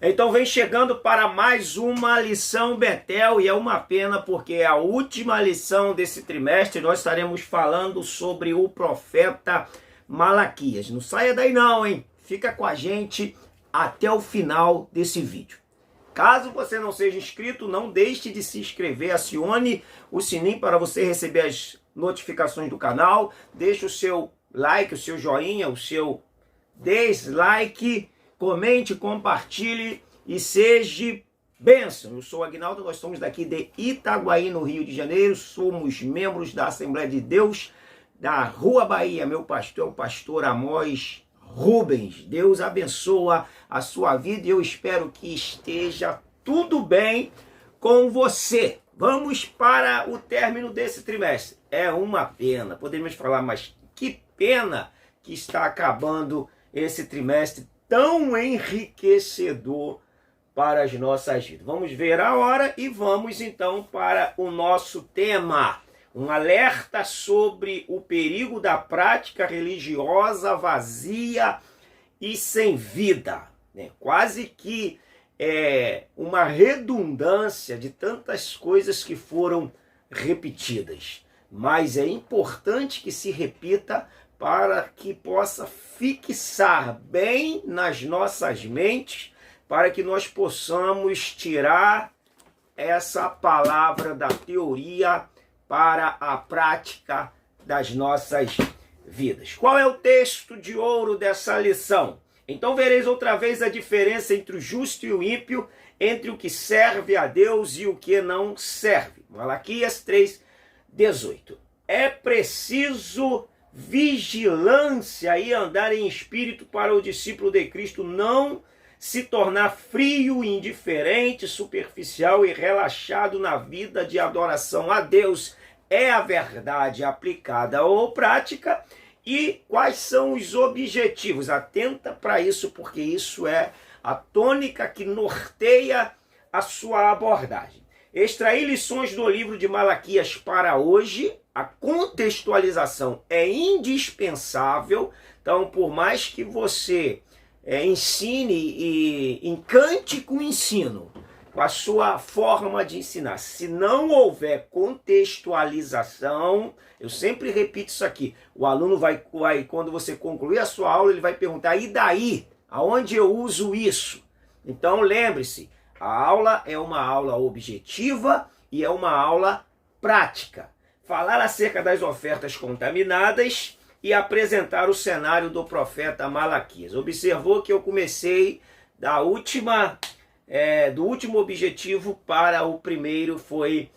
Então vem chegando para mais uma lição Betel, e é uma pena porque é a última lição desse trimestre. Nós estaremos falando sobre o profeta Malaquias. Não saia daí não, hein? Fica com a gente até o final desse vídeo. Caso você não seja inscrito, não deixe de se inscrever, acione o sininho para você receber as notificações do canal, deixe o seu like, o seu joinha, o seu dislike, comente, compartilhe e seja bênção. Eu sou o Agnaldo, nós somos daqui de Itaguaí, no Rio de Janeiro, somos membros da Assembleia de Deus da Rua Bahia. Meu pastor é o pastor Amós Rubens. Deus abençoa a sua vida e eu espero que esteja tudo bem com você. Vamos para o término desse trimestre. É uma pena, poderíamos falar, mas que pena que está acabando esse trimestre tão enriquecedor para as nossas vidas. Vamos ver a hora e vamos então para o nosso tema. Um alerta sobre o perigo da prática religiosa vazia e sem vida. Quase que uma redundância de tantas coisas que foram repetidas. Mas é importante que se repita para que possa fixar bem nas nossas mentes, para que nós possamos tirar essa palavra da teoria para a prática das nossas vidas. Qual é o texto de ouro dessa lição? Então vereis outra vez a diferença entre o justo e o ímpio, entre o que serve a Deus e o que não serve. Malaquias 3:18. É preciso vigilância e andar em espírito para o discípulo de Cristo não se tornar frio, indiferente, superficial e relaxado na vida de adoração a Deus. É a verdade aplicada ou prática. E quais são os objetivos? Atenta para isso, porque isso é a tônica que norteia a sua abordagem. Extrair lições do livro de Malaquias para hoje. A contextualização é indispensável. Então, por mais que você ensine e encante com o ensino, com a sua forma de ensinar, se não houver contextualização, eu sempre repito isso aqui, o aluno vai quando você concluir a sua aula, ele vai perguntar, e daí? Aonde eu uso isso? Então lembre-se, a aula é uma aula objetiva e é uma aula prática. Falar acerca das ofertas contaminadas e apresentar o cenário do profeta Malaquias. Observou que eu comecei do último objetivo para o primeiro, foi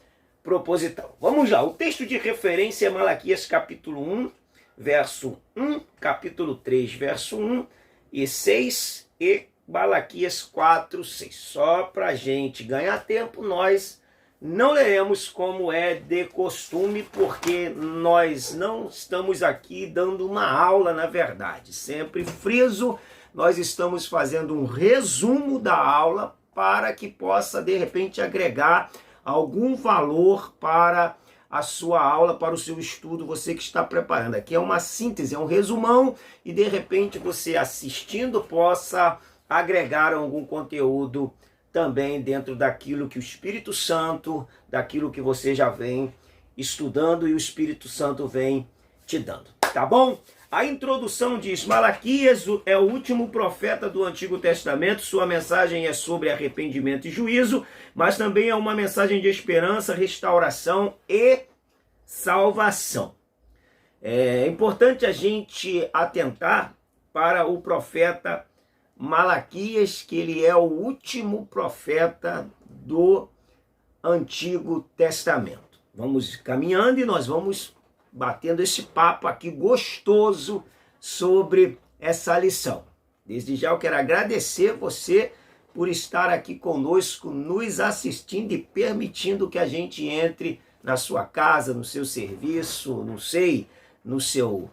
proposital. Vamos lá, o texto de referência é Malaquias capítulo 1, verso 1, capítulo 3, verso 1 e 6 e Malaquias 4, 6. Só para a gente ganhar tempo, nós não leremos como é de costume, porque nós não estamos aqui dando uma aula, na verdade. Sempre friso, nós estamos fazendo um resumo da aula para que possa, de repente, agregar algum valor para a sua aula, para o seu estudo, você que está preparando. Aqui é uma síntese, é um resumão, e de repente você assistindo possa agregar algum conteúdo também dentro daquilo que o Espírito Santo, daquilo que você já vem estudando e o Espírito Santo vem te dando. Tá bom? A introdução diz, Malaquias é o último profeta do Antigo Testamento, sua mensagem é sobre arrependimento e juízo, mas também é uma mensagem de esperança, restauração e salvação. É importante a gente atentar para o profeta Malaquias, que ele é o último profeta do Antigo Testamento. Vamos caminhando e nós vamos batendo esse papo aqui gostoso sobre essa lição. Desde já eu quero agradecer você por estar aqui conosco, nos assistindo e permitindo que a gente entre na sua casa, no seu serviço, não sei, no seu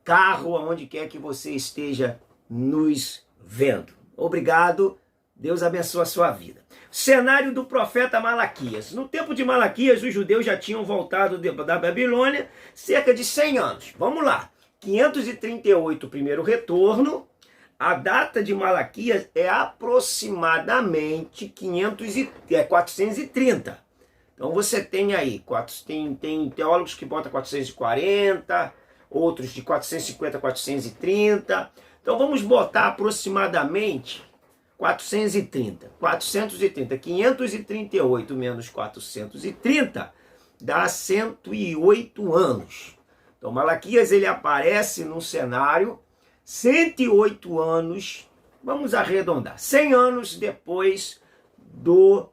carro, aonde quer que você esteja nos vendo. Obrigado, Deus abençoe a sua vida. Cenário do profeta Malaquias. No tempo de Malaquias, os judeus já tinham voltado da Babilônia cerca de 100 anos. Vamos lá. 538, o primeiro retorno. a data de Malaquias é aproximadamente 430. Então você tem aí, tem teólogos que botam 440, outros de 450 a 430. Então vamos botar aproximadamente 430. 538 menos 430 dá 108 anos. Então Malaquias ele aparece num cenário 108 anos, vamos arredondar, 100 anos depois do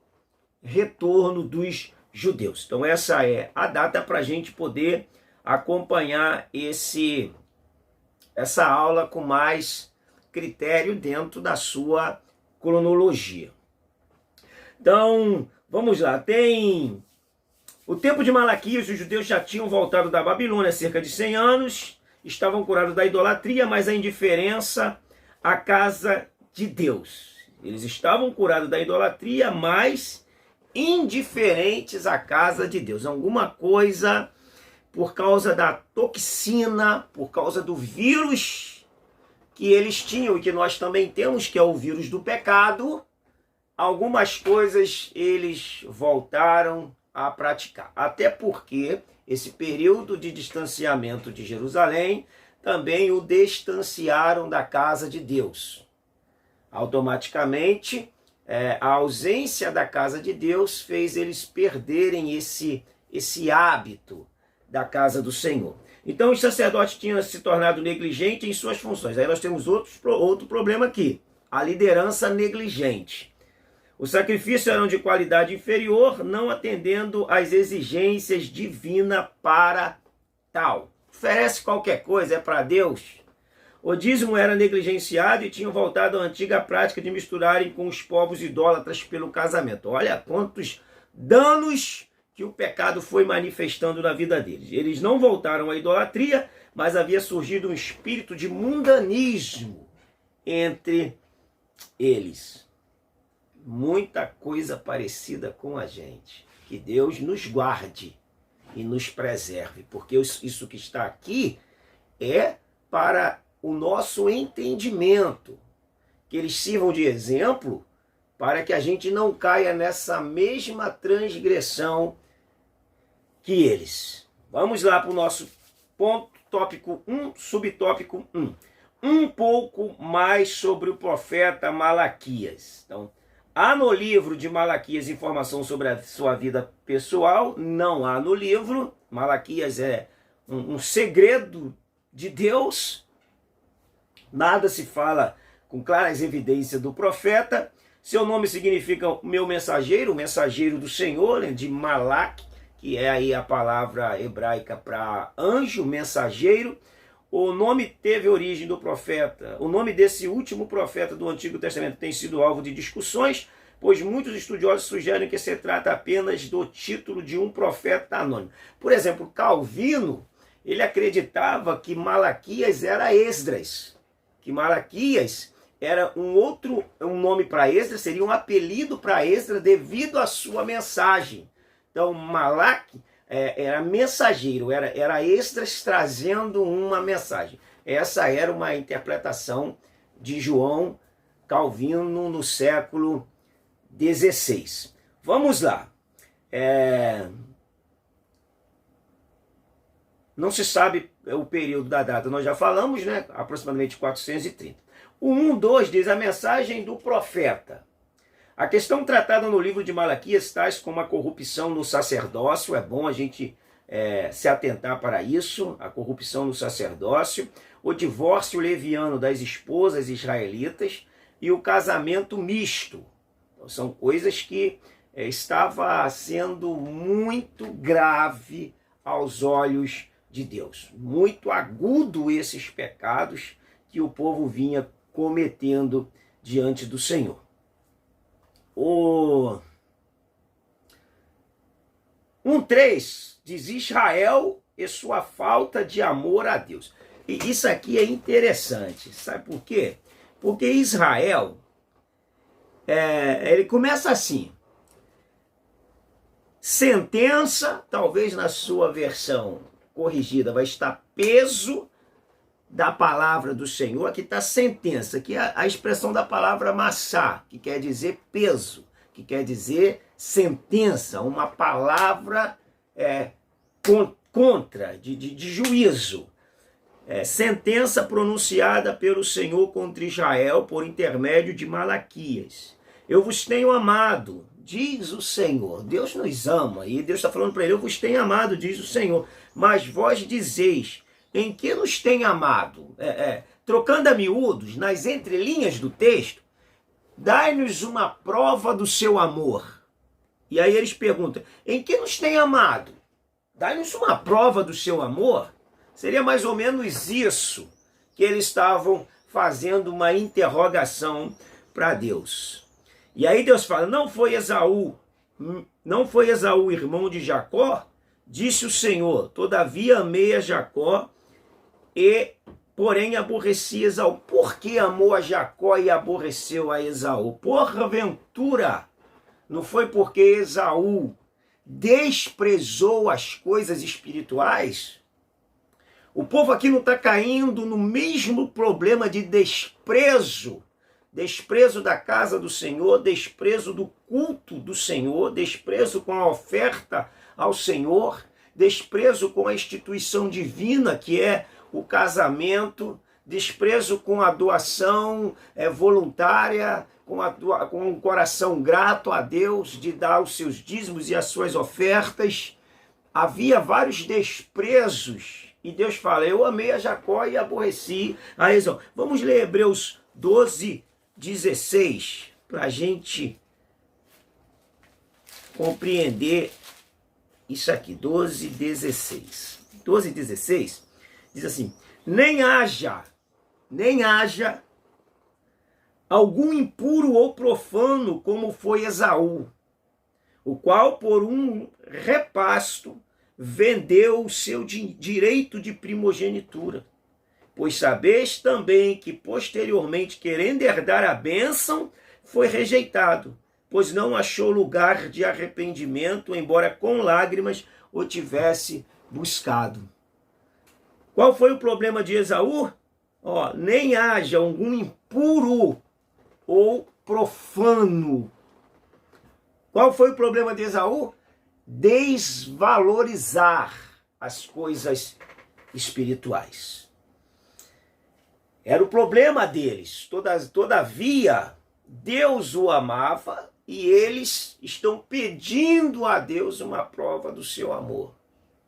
retorno dos judeus. Então essa é a data para a gente poder acompanhar essa aula com mais critério dentro da sua cronologia. Então, vamos lá, tem o tempo de Malaquias, os judeus já tinham voltado da Babilônia há cerca de 100 anos, estavam curados da idolatria, mas a indiferença à casa de Deus. Eles estavam curados da idolatria, mas indiferentes à casa de Deus. Alguma coisa, por causa da toxina, por causa do vírus que eles tinham e que nós também temos, que é o vírus do pecado, algumas coisas eles voltaram a praticar. Até porque esse período de distanciamento de Jerusalém também o distanciaram da casa de Deus. Automaticamente, a ausência da casa de Deus fez eles perderem esse hábito da casa do Senhor. Então os sacerdotes tinham se tornado negligentes em suas funções. Aí nós temos outro problema aqui, a liderança negligente. Os sacrifícios eram de qualidade inferior, não atendendo às exigências divinas para tal. Oferece qualquer coisa, é para Deus. O dízimo era negligenciado e tinham voltado à antiga prática de misturarem com os povos idólatras pelo casamento. Olha quantos danos que o pecado foi manifestando na vida deles. Eles não voltaram à idolatria, mas havia surgido um espírito de mundanismo entre eles. Muita coisa parecida com a gente. Que Deus nos guarde e nos preserve, porque isso que está aqui é para o nosso entendimento, que eles sirvam de exemplo para que a gente não caia nessa mesma transgressão que eles. Vamos lá para o nosso ponto, tópico 1, subtópico 1. Um pouco mais sobre o profeta Malaquias. Então, há no livro de Malaquias informação sobre a sua vida pessoal? Não há no livro. Malaquias é um segredo de Deus. Nada se fala com claras evidências do profeta. Seu nome significa meu mensageiro, o mensageiro do Senhor, de Malak, que é aí a palavra hebraica para anjo, mensageiro. O nome teve origem do profeta. O nome desse último profeta do Antigo Testamento tem sido alvo de discussões, pois muitos estudiosos sugerem que se trata apenas do título de um profeta anônimo. Por exemplo, Calvino, ele acreditava que Malaquias era Esdras, que Malaquias era um nome para Esdras, seria um apelido para Esdras devido à sua mensagem. Então, Malak era mensageiro, era Esdras trazendo uma mensagem. Essa era uma interpretação de João Calvino no século XVI. Vamos lá. Não se sabe o período da data, nós já falamos, né? Aproximadamente 430. O 1:2 diz a mensagem do profeta. A questão tratada no livro de Malaquias, tais como a corrupção no sacerdócio, é bom a gente se atentar para isso, a corrupção no sacerdócio, o divórcio leviano das esposas israelitas e o casamento misto. Então, são coisas que estava sendo muito grave aos olhos de Deus. Muito agudo esses pecados que o povo vinha cometendo diante do Senhor. O 1:3 diz Israel e sua falta de amor a Deus. E isso aqui é interessante, sabe por quê? Porque Israel, ele começa assim, sentença, talvez na sua versão corrigida vai estar peso da palavra do Senhor, aqui está sentença, que é a expressão da palavra massá, que quer dizer peso, que quer dizer sentença, uma palavra contra, de juízo. Sentença pronunciada pelo Senhor contra Israel por intermédio de Malaquias. Eu vos tenho amado, diz o Senhor. Deus nos ama, e Deus está falando para ele, eu vos tenho amado, diz o Senhor. Mas vós dizeis, em que nos tem amado? Trocando a miúdos, nas entrelinhas do texto, dai-nos uma prova do seu amor. E aí eles perguntam, em que nos tem amado? Dai-nos uma prova do seu amor? Seria mais ou menos isso que eles estavam fazendo uma interrogação para Deus. E aí Deus fala, não foi Esaú irmão de Jacó? Disse o Senhor, todavia amei a Jacó, porém aborreci Esaú. Por que amou a Jacó e aborreceu a Esaú? Porventura, não foi porque Esaú desprezou as coisas espirituais? O povo aqui não está caindo no mesmo problema de desprezo. Desprezo da casa do Senhor, desprezo do culto do Senhor, desprezo com a oferta ao Senhor, desprezo com a instituição divina que é o casamento, desprezo com a doação voluntária, com um coração grato a Deus de dar os seus dízimos e as suas ofertas. Havia vários desprezos. E Deus fala, eu amei a Jacó e aborreci a Esaú. Vamos ler Hebreus 12, 16, para a gente compreender isso aqui. 12, 16. 12, 16 diz assim, nem haja algum impuro ou profano como foi Esaú, o qual por um repasto vendeu o seu direito de primogenitura. Pois sabeis também que posteriormente, querendo herdar a bênção, foi rejeitado, pois não achou lugar de arrependimento, embora com lágrimas o tivesse buscado. Qual foi o problema de Esaú? Nem haja algum impuro ou profano. Qual foi o problema de Esaú? Desvalorizar as coisas espirituais. Era o problema deles. Todavia, Deus o amava e eles estão pedindo a Deus uma prova do seu amor.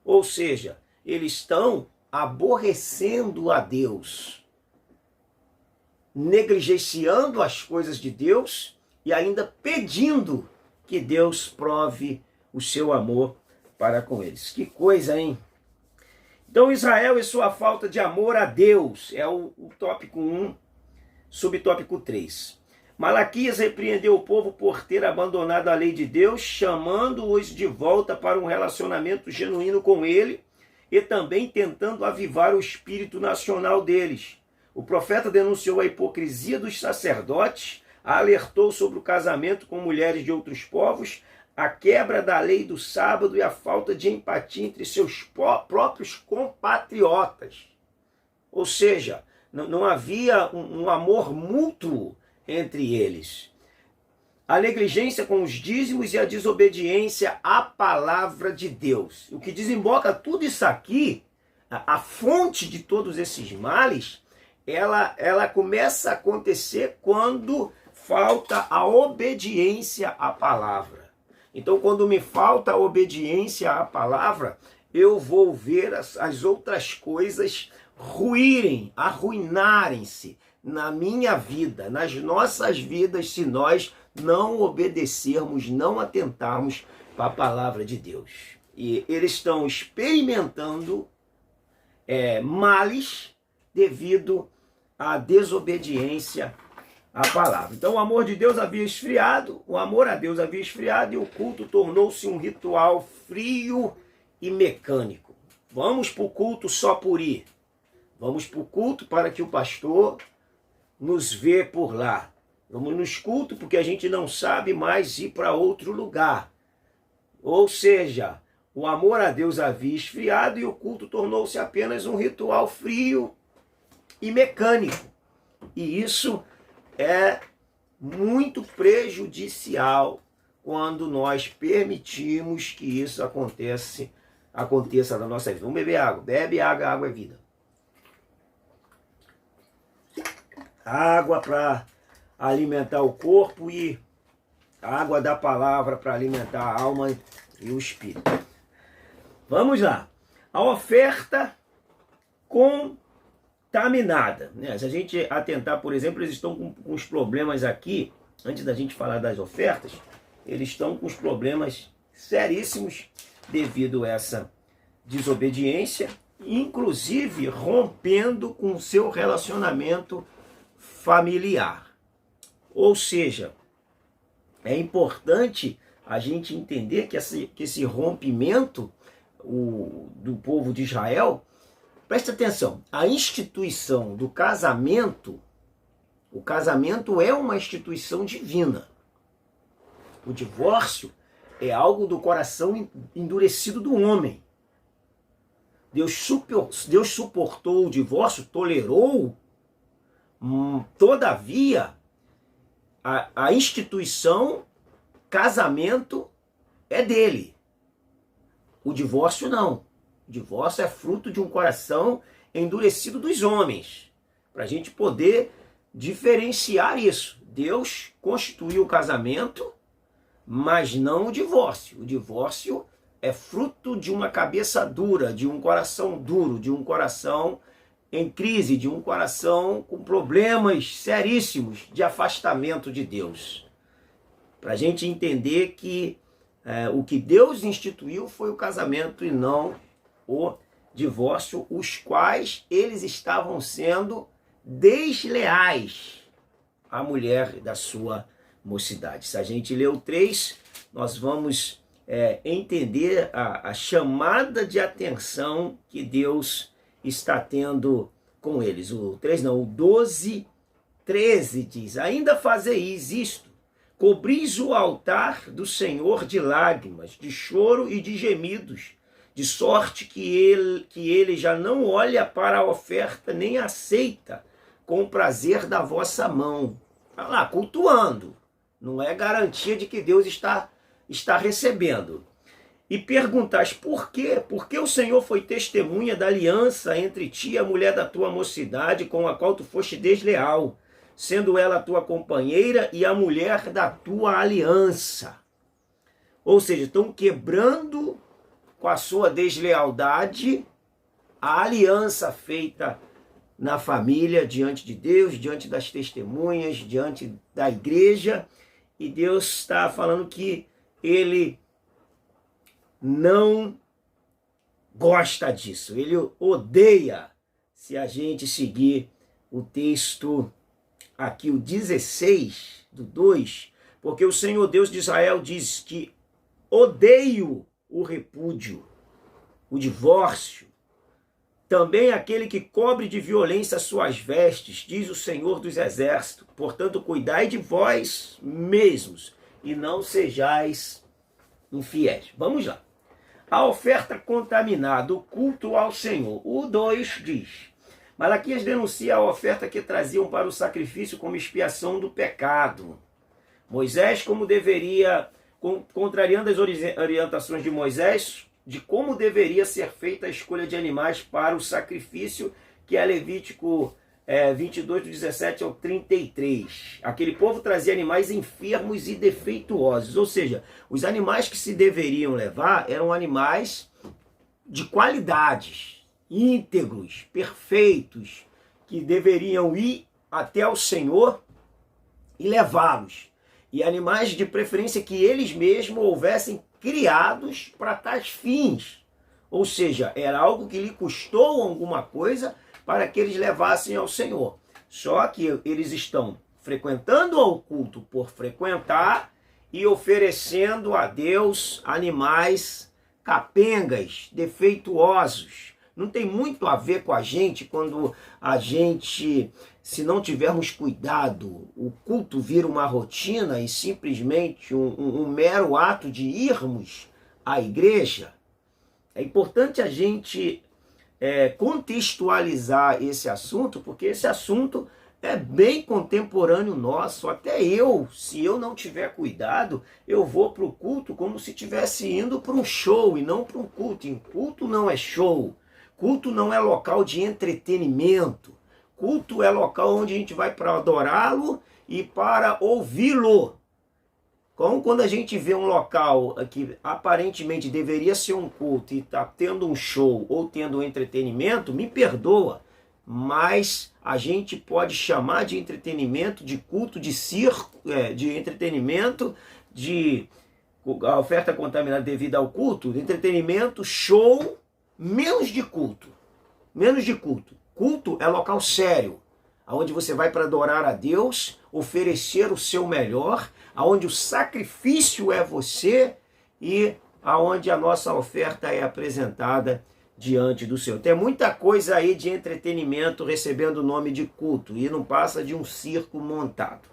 Ou seja, eles estão aborrecendo a Deus, negligenciando as coisas de Deus e ainda pedindo que Deus prove o seu amor para com eles. Que coisa, hein? Então Israel e sua falta de amor a Deus é o tópico 1, subtópico 3. Malaquias repreendeu o povo por ter abandonado a lei de Deus, chamando-os de volta para um relacionamento genuíno com ele e também tentando avivar o espírito nacional deles. O profeta denunciou a hipocrisia dos sacerdotes, alertou sobre o casamento com mulheres de outros povos, a quebra da lei do sábado e a falta de empatia entre seus próprios compatriotas. Ou seja, não havia um amor mútuo entre eles. A negligência com os dízimos e a desobediência à palavra de Deus. O que desemboca tudo isso aqui, a fonte de todos esses males, ela começa a acontecer quando falta a obediência à palavra. Então, quando me falta a obediência à palavra, eu vou ver as outras coisas arruinarem-se na minha vida, nas nossas vidas, se nós não obedecermos, não atentarmos para a palavra de Deus. E eles estão experimentando males devido à desobediência a palavra. Então o amor de Deus havia esfriado, o amor a Deus havia esfriado e o culto tornou-se um ritual frio e mecânico. Vamos para o culto só por ir. Vamos para o culto para que o pastor nos vê por lá. Vamos nos cultos porque a gente não sabe mais ir para outro lugar. Ou seja, o amor a Deus havia esfriado e o culto tornou-se apenas um ritual frio e mecânico. E isso é muito prejudicial quando nós permitimos que isso aconteça na nossa vida. Vamos beber água. Bebe água, água é vida. Água para alimentar o corpo e água da palavra para alimentar a alma e o espírito. Vamos lá. A oferta contaminada. Né? Se a gente atentar, por exemplo, eles estão com os problemas aqui, antes da gente falar das ofertas, eles estão com os problemas seríssimos devido a essa desobediência, inclusive rompendo com o seu relacionamento familiar. Ou seja, é importante a gente entender que esse rompimento do povo de Israel, presta atenção, a instituição do casamento, o casamento é uma instituição divina. O divórcio é algo do coração endurecido do homem. Deus suportou o divórcio, tolerou, todavia, a instituição casamento é dele. O divórcio não. O divórcio é fruto de um coração endurecido dos homens. Para a gente poder diferenciar isso. Deus constituiu o casamento, mas não o divórcio. O divórcio é fruto de uma cabeça dura, de um coração duro, de um coração em crise, de um coração com problemas seríssimos de afastamento de Deus. Para a gente entender que o que Deus instituiu foi o casamento e não o divórcio, os quais eles estavam sendo desleais à mulher da sua mocidade. Se a gente ler o 3, nós vamos entender a chamada de atenção que Deus está tendo com eles. O 3 não, o 12, 13 diz: ainda fazeis isto, cobris o altar do Senhor de lágrimas, de choro e de gemidos, de sorte que ele já não olha para a oferta, nem aceita com o prazer da vossa mão. Está lá, cultuando. Não é garantia de que Deus está recebendo. E perguntais, por quê? Porque o Senhor foi testemunha da aliança entre ti e a mulher da tua mocidade, com a qual tu foste desleal, sendo ela a tua companheira e a mulher da tua aliança. Ou seja, estão quebrando com a sua deslealdade a aliança feita na família, diante de Deus, diante das testemunhas, diante da igreja. E Deus está falando que Ele não gosta disso. Ele odeia se a gente seguir o texto aqui, o 16 do 2, porque o Senhor Deus de Israel diz que odeio o repúdio, o divórcio, também aquele que cobre de violência suas vestes, diz o Senhor dos Exércitos. Portanto, cuidai de vós mesmos e não sejais infiéis. Vamos lá. A oferta contaminada, o culto ao Senhor. O 2 diz: Malaquias denuncia a oferta que traziam para o sacrifício como expiação do pecado. Moisés, como deveria, contrariando as orientações de Moisés, de como deveria ser feita a escolha de animais para o sacrifício, que é Levítico 22, do 17 ao 33. Aquele povo trazia animais enfermos e defeituosos, ou seja, os animais que se deveriam levar eram animais de qualidades, íntegros, perfeitos, que deveriam ir até o Senhor e levá-los. E animais de preferência que eles mesmos houvessem criados para tais fins. Ou seja, era algo que lhe custou alguma coisa para que eles levassem ao Senhor. Só que eles estão frequentando o culto por frequentar e oferecendo a Deus animais capengas, defeituosos. Não tem muito a ver com a gente quando a gente, se não tivermos cuidado, o culto vira uma rotina e simplesmente um mero ato de irmos à igreja. É importante a gente contextualizar esse assunto, porque esse assunto é bem contemporâneo nosso. Até eu, se eu não tiver cuidado, eu vou para o culto como se estivesse indo para um show e não para um culto. E culto não é show, culto não é local de entretenimento, culto é local onde a gente vai para adorá-lo e para ouvi-lo. Como quando a gente vê um local que aparentemente deveria ser um culto e está tendo um show ou tendo um entretenimento, me perdoa, mas a gente pode chamar de entretenimento, de culto, de circo, de entretenimento, de a oferta contaminada devido ao culto, de entretenimento, show, menos de culto. Menos de culto. Culto é local sério, onde você vai para adorar a Deus, oferecer o seu melhor, aonde o sacrifício é você e aonde a nossa oferta é apresentada diante do Senhor. Tem muita coisa aí de entretenimento recebendo o nome de culto e não passa de um circo montado.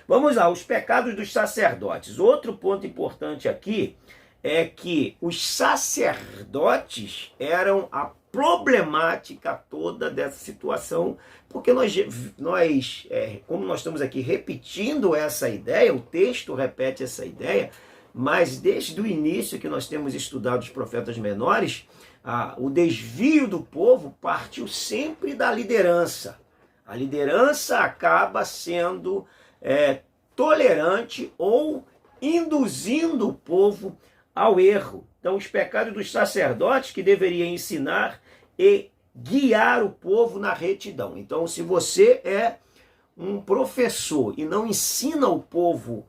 Vamos lá, os pecados dos sacerdotes. Outro ponto importante aqui é que os sacerdotes eram a problemática toda dessa situação, porque como nós estamos aqui repetindo essa ideia, o texto repete essa ideia, mas desde o início que nós temos estudado os profetas menores, o desvio do povo partiu sempre da liderança. A liderança acaba sendo tolerante ou induzindo o povo ao erro. Então, os pecados dos sacerdotes que deveriam ensinar e guiar o povo na retidão. Então, se você é um professor e não ensina o povo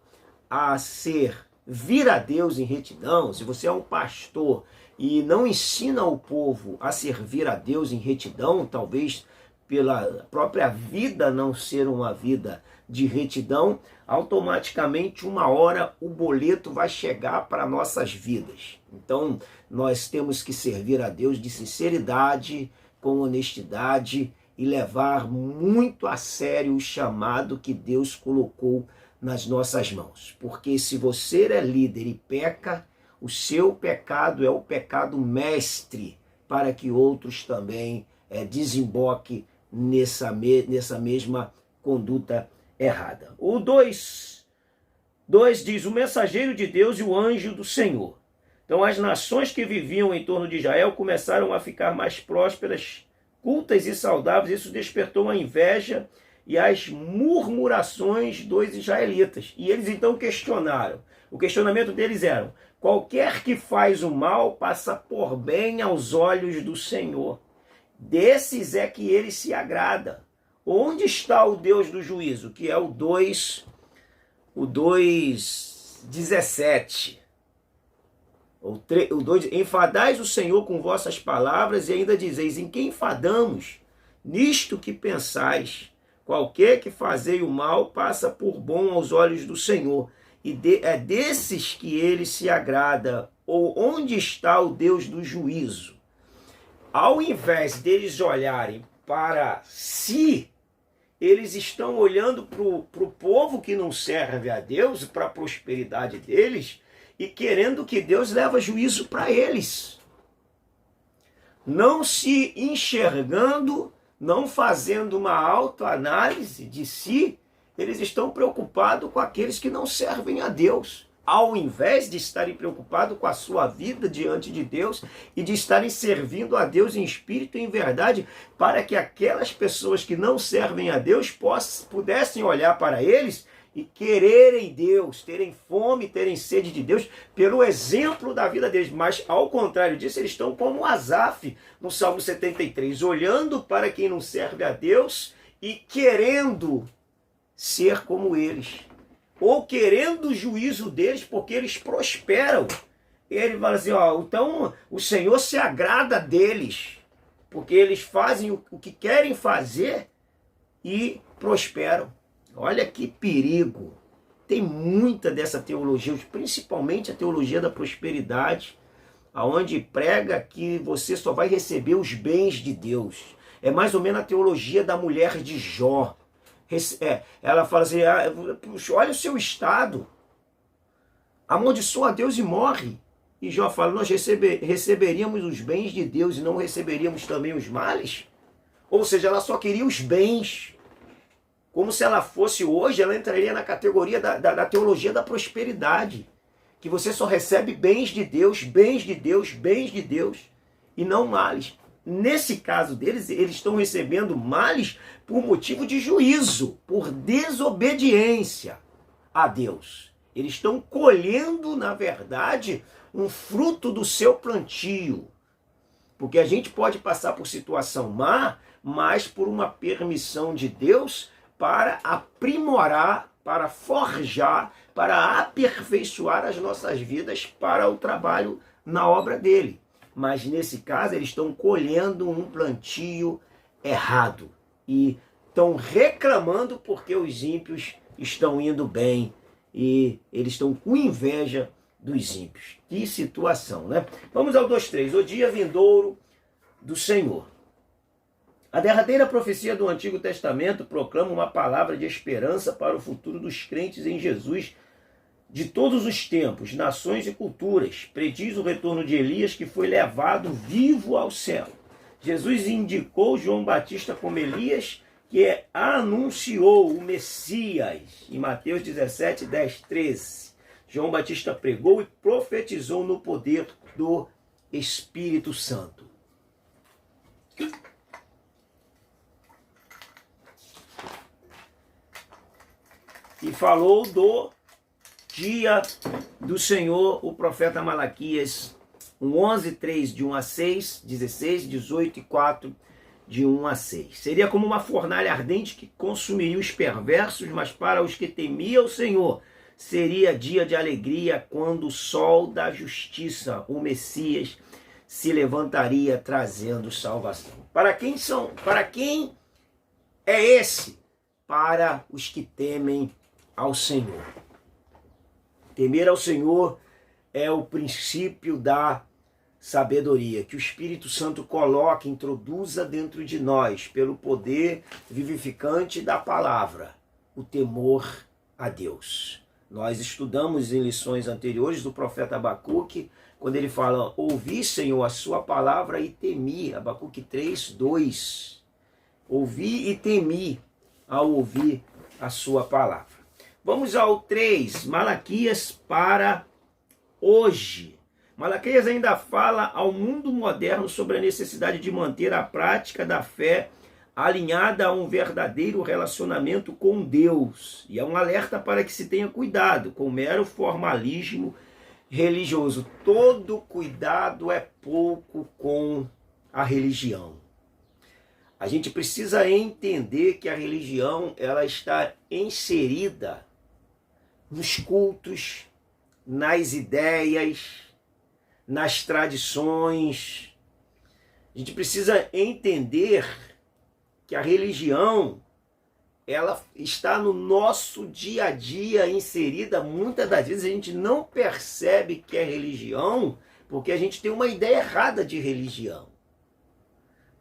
a servir a Deus em retidão, se você é um pastor e não ensina o povo a servir a Deus em retidão, talvez pela própria vida não ser uma vida de retidão, automaticamente uma hora o boleto vai chegar para nossas vidas. Então nós temos que servir a Deus de sinceridade, com honestidade e levar muito a sério o chamado que Deus colocou nas nossas mãos. Porque se você é líder e peca, o seu pecado é o pecado mestre para que outros também desemboquem nessa mesma conduta errada. O 2 diz: o mensageiro de Deus e o anjo do Senhor. Então as nações que viviam em torno de Israel começaram a ficar mais prósperas, cultas e saudáveis. Isso despertou a inveja e as murmurações dos israelitas. E eles então questionaram. O questionamento deles era: qualquer que faz o mal passa por bem aos olhos do Senhor. Desses é que ele se agrada. Onde está o Deus do juízo? Que é o 2:17. O 2: enfadais o Senhor com vossas palavras e ainda dizeis: em quem enfadamos? Nisto que pensais. Qualquer que fazei o mal passa por bom aos olhos do Senhor. E é desses que ele se agrada. Ou onde está o Deus do juízo? Ao invés deles olharem para si, eles estão olhando para o povo que não serve a Deus, para a prosperidade deles, e querendo que Deus leve juízo para eles. Não se enxergando, não fazendo uma autoanálise de si, eles estão preocupados com aqueles que não servem a Deus, ao invés de estarem preocupados com a sua vida diante de Deus e de estarem servindo a Deus em espírito e em verdade, para que aquelas pessoas que não servem a Deus pudessem olhar para eles e quererem Deus, terem fome, terem sede de Deus, pelo exemplo da vida deles. Mas, ao contrário disso, eles estão como Asaf, no Salmo 73, olhando para quem não serve a Deus e querendo ser como eles, ou querendo o juízo deles, porque eles prosperam. Ele fala assim, então o Senhor se agrada deles, porque eles fazem o que querem fazer e prosperam. Olha que perigo. Tem muita dessa teologia, principalmente a teologia da prosperidade, aonde prega que você só vai receber os bens de Deus. É mais ou menos a teologia da mulher de Jó. Ela fala assim, olha o seu estado, amaldiçoa a Deus e morre. E Jó fala, nós receberíamos os bens de Deus e não receberíamos também os males? Ou seja, ela só queria os bens. Como se ela fosse hoje, ela entraria na categoria da teologia da prosperidade. Que você só recebe bens de Deus, bens de Deus, bens de Deus, e não males. Nesse caso deles, eles estão recebendo males por motivo de juízo, por desobediência a Deus. Eles estão colhendo, na verdade, um fruto do seu plantio. Porque a gente pode passar por situação má, mas por uma permissão de Deus para aprimorar, para forjar, para aperfeiçoar as nossas vidas para o trabalho na obra dele. Mas nesse caso eles estão colhendo um plantio errado e estão reclamando porque os ímpios estão indo bem e eles estão com inveja dos ímpios. Que situação, né? Vamos ao 2:3. O dia vindouro do Senhor. A derradeira profecia do Antigo Testamento proclama uma palavra de esperança para o futuro dos crentes em Jesus de todos os tempos, nações e culturas. Prediz o retorno de Elias, que foi levado vivo ao céu. Jesus indicou João Batista como Elias, que anunciou o Messias. Em Mateus 17, 10, 13. João Batista pregou e profetizou no poder do Espírito Santo. E falou do dia do Senhor, o profeta Malaquias, 11:3, de 1 a 6, 16, 18 e 4, de 1 a 6. Seria como uma fornalha ardente que consumiria os perversos, mas para os que temiam o Senhor, seria dia de alegria quando o sol da justiça, o Messias, se levantaria trazendo salvação. Para quem é esse? Para os que temem ao Senhor. Temer ao Senhor é o princípio da sabedoria, que o Espírito Santo coloca, introduza dentro de nós, pelo poder vivificante da palavra, o temor a Deus. Nós estudamos em lições anteriores do profeta Abacuque, quando ele fala, ouvi, Senhor, a sua palavra e temi, Abacuque 3:2. Ouvi e temi ao ouvir a sua palavra. Vamos ao 3, Malaquias para hoje. Malaquias ainda fala ao mundo moderno sobre a necessidade de manter a prática da fé alinhada a um verdadeiro relacionamento com Deus. E é um alerta para que se tenha cuidado com o mero formalismo religioso. Todo cuidado é pouco com a religião. A gente precisa entender que a religião ela está inserida nos cultos, nas ideias, nas tradições. A gente precisa entender que a religião ela está no nosso dia a dia inserida. Muitas das vezes a gente não percebe que é religião porque a gente tem uma ideia errada de religião.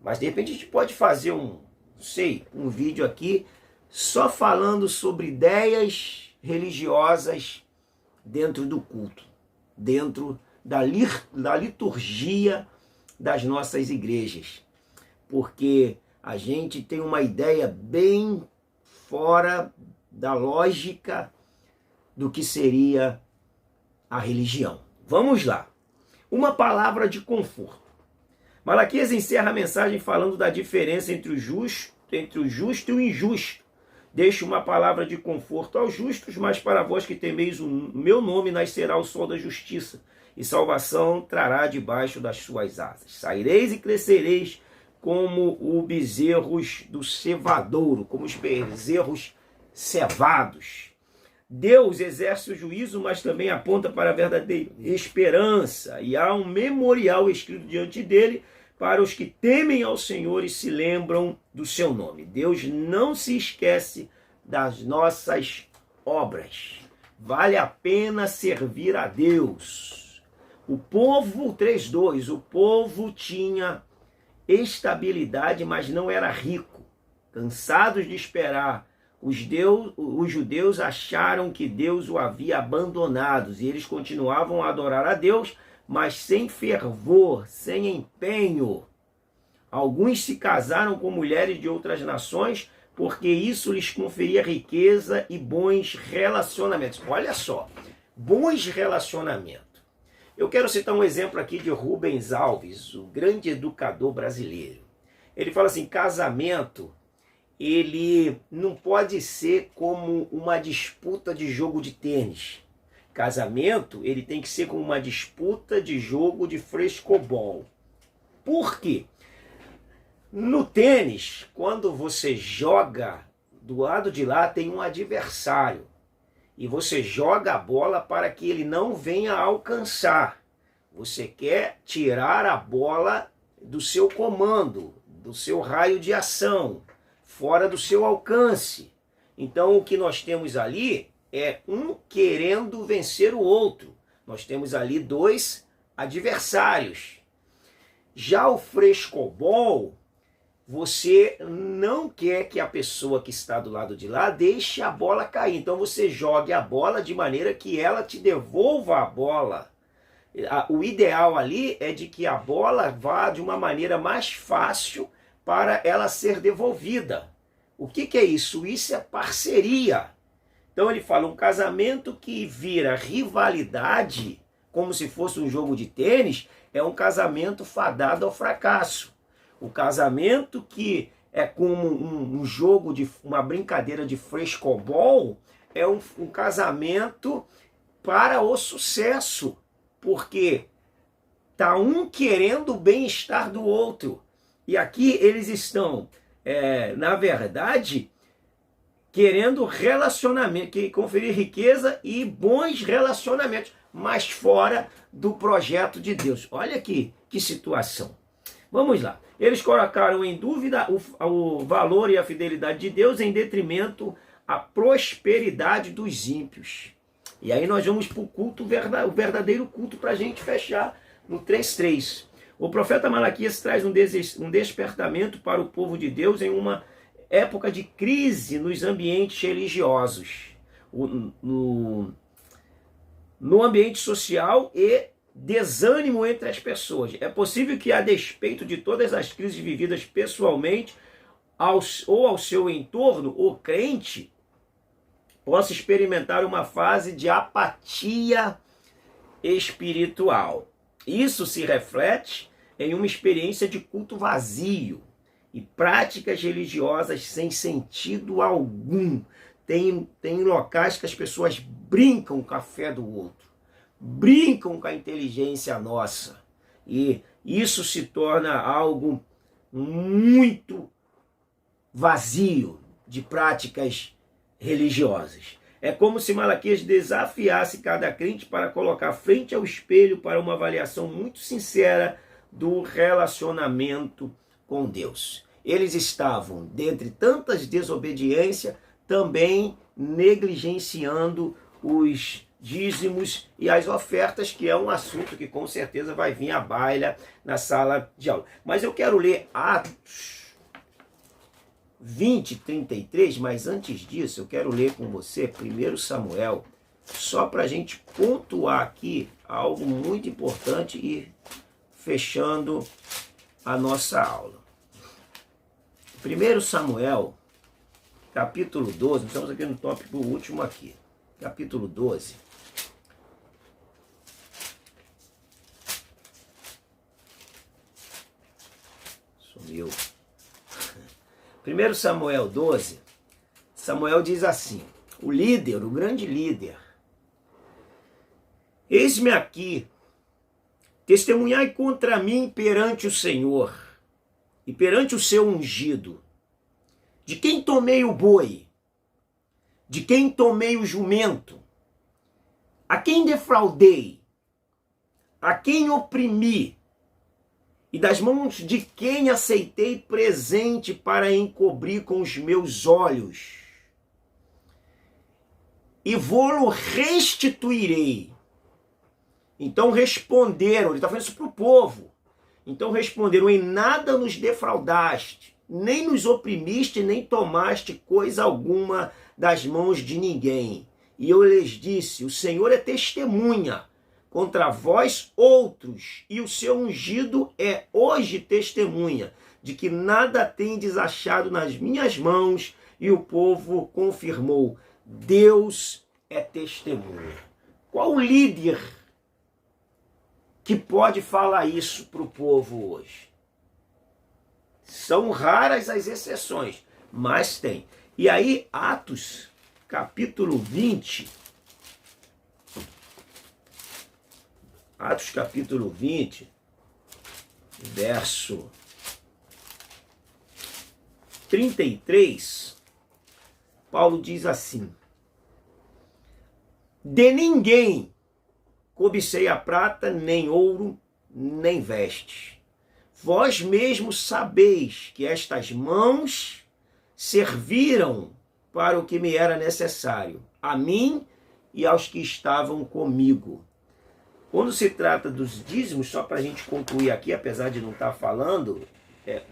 Mas de repente a gente pode fazer um vídeo aqui só falando sobre ideias religiosas dentro do culto, dentro da liturgia das nossas igrejas. Porque a gente tem uma ideia bem fora da lógica do que seria a religião. Vamos lá. Uma palavra de conforto. Malaquias encerra a mensagem falando da diferença entre o justo e o injusto. Deixo uma palavra de conforto aos justos, mas para vós que temeis o meu nome nascerá o sol da justiça, e salvação trará debaixo das suas asas. Saireis e crescereis como os bezerros do cevadouro, como os bezerros cevados. Deus exerce o juízo, mas também aponta para a verdadeira esperança, e há um memorial escrito diante dele para os que temem ao Senhor e se lembram do seu nome. Deus não se esquece das nossas obras. Vale a pena servir a Deus. O povo, 3:2, o povo tinha estabilidade, mas não era rico. Cansados de esperar, os judeus acharam que Deus o havia abandonado e eles continuavam a adorar a Deus, mas sem fervor, sem empenho. Alguns se casaram com mulheres de outras nações, porque isso lhes conferia riqueza e bons relacionamentos. Olha só, bons relacionamentos. Eu quero citar um exemplo aqui de Rubens Alves, o grande educador brasileiro. Ele fala assim, casamento, ele não pode ser como uma disputa de jogo de tênis. Casamento, ele tem que ser como uma disputa de jogo de frescobol. Por quê? No tênis, quando você joga, do lado de lá tem um adversário. E você joga a bola para que ele não venha alcançar. Você quer tirar a bola do seu comando, do seu raio de ação, fora do seu alcance. Então o que nós temos ali é um querendo vencer o outro. Nós temos ali dois adversários. Já o frescobol, você não quer que a pessoa que está do lado de lá deixe a bola cair. Então você jogue a bola de maneira que ela te devolva a bola. O ideal ali é de que a bola vá de uma maneira mais fácil para ela ser devolvida. O que é isso? Isso é parceria. Então ele fala, um casamento que vira rivalidade, como se fosse um jogo de tênis, é um casamento fadado ao fracasso. O casamento que é como um jogo, uma brincadeira de frescobol, é um casamento para o sucesso. Porque está um querendo o bem-estar do outro. E aqui eles estão, na verdade, querendo relacionamento, conferir riqueza e bons relacionamentos, mas fora do projeto de Deus. Olha aqui que situação. Vamos lá. Eles colocaram em dúvida o valor e a fidelidade de Deus em detrimento à prosperidade dos ímpios. E aí nós vamos para o culto, o verdadeiro culto, para a gente fechar no 3.3. O profeta Malaquias traz um despertamento para o povo de Deus em uma época de crise nos ambientes religiosos, no ambiente social e desânimo entre as pessoas. É possível que, a despeito de todas as crises vividas pessoalmente ou ao seu entorno, o crente possa experimentar uma fase de apatia espiritual. Isso se reflete em uma experiência de culto vazio e práticas religiosas sem sentido algum. Tem locais que as pessoas brincam com a fé do outro, brincam com a inteligência nossa, e isso se torna algo muito vazio de práticas religiosas. É como se Malaquias desafiasse cada crente para colocar frente ao espelho para uma avaliação muito sincera do relacionamento com Deus. Eles estavam, dentre tantas desobediências, também negligenciando os dízimos e as ofertas, que é um assunto que com certeza vai vir à baila na sala de aula. Mas eu quero ler Atos 20:33, mas antes disso eu quero ler com você 1 Samuel, só para a gente pontuar aqui algo muito importante e fechando a nossa aula. 1 Samuel, capítulo 12, estamos aqui no tópico último aqui, capítulo 12. Sumiu. 1 Samuel 12, Samuel diz assim, o líder, o grande líder, eis-me aqui, testemunhai contra mim perante o Senhor e perante o seu ungido, de quem tomei o boi, de quem tomei o jumento, a quem defraudei, a quem oprimi, e das mãos de quem aceitei presente para encobrir com os meus olhos. E vou-lo restituirei. Então responderam, ele está falando isso para o povo. Então responderam, em nada nos defraudaste, nem nos oprimiste, nem tomaste coisa alguma das mãos de ninguém. E eu lhes disse, o Senhor é testemunha, contra vós outros, e o seu ungido é hoje testemunha de que nada tendes achado nas minhas mãos. E o povo confirmou: Deus é testemunha. Qual líder que pode falar isso para o povo hoje? São raras as exceções, mas tem. E aí, Atos, capítulo 20. Atos, capítulo 20, verso 33, Paulo diz assim: de ninguém cobicei a prata, nem ouro, nem vestes. Vós mesmos sabeis que estas mãos serviram para o que me era necessário, a mim e aos que estavam comigo. Quando se trata dos dízimos, só para a gente concluir aqui, apesar de não estar falando,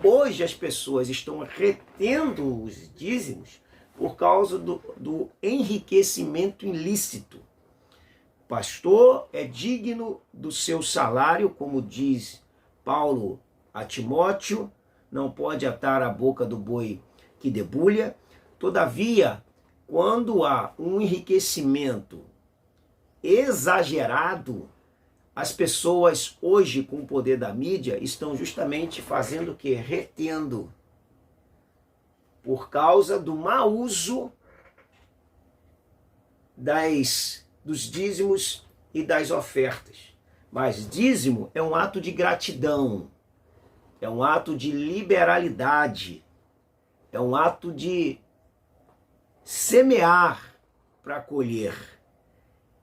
hoje as pessoas estão retendo os dízimos por causa do enriquecimento ilícito. O pastor é digno do seu salário, como diz Paulo a Timóteo, não pode atar a boca do boi que debulha. Todavia, quando há um enriquecimento exagerado, as pessoas hoje, com o poder da mídia, estão justamente fazendo o quê? Retendo. Por causa do mau uso dos dízimos e das ofertas. Mas dízimo é um ato de gratidão, é um ato de liberalidade, é um ato de semear para colher.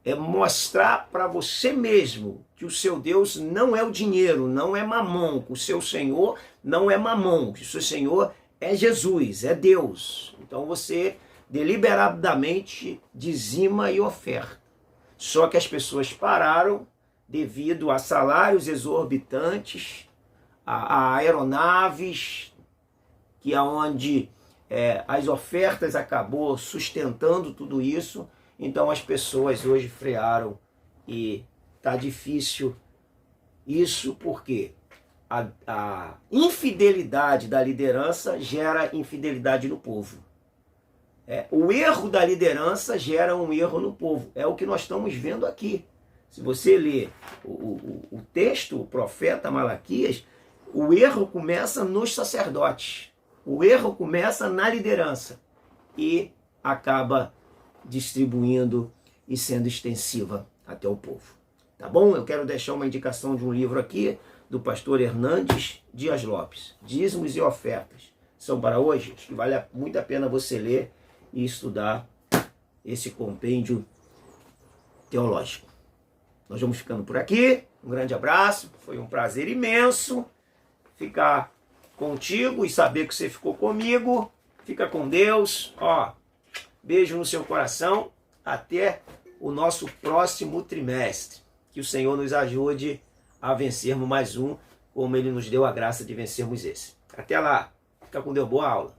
É mostrar para você mesmo que o seu Deus não é o dinheiro, não é mamão, que o seu Senhor não é mamão, que o seu Senhor é Jesus, é Deus. Então você deliberadamente dizima e oferta. Só que as pessoas pararam devido a salários exorbitantes, a aeronaves, que é onde as ofertas acabou sustentando tudo isso. Então as pessoas hoje frearam e tá difícil isso, porque a infidelidade da liderança gera infidelidade no povo. O erro da liderança gera um erro no povo. É o que nós estamos vendo aqui. Se você ler o texto, o profeta Malaquias, o erro começa nos sacerdotes. O erro começa na liderança e acaba distribuindo e sendo extensiva até o povo. Tá bom? Eu quero deixar uma indicação de um livro aqui do pastor Hernandes Dias Lopes, Dízimos e Ofertas. São para hoje, acho que vale muito a pena você ler e estudar esse compêndio teológico. Nós vamos ficando por aqui. Um grande abraço. Foi um prazer imenso ficar contigo e saber que você ficou comigo. Fica com Deus. Beijo no seu coração. Até o nosso próximo trimestre. Que o Senhor nos ajude a vencermos mais um, como Ele nos deu a graça de vencermos esse. Até lá. Fica com Deus. Boa aula.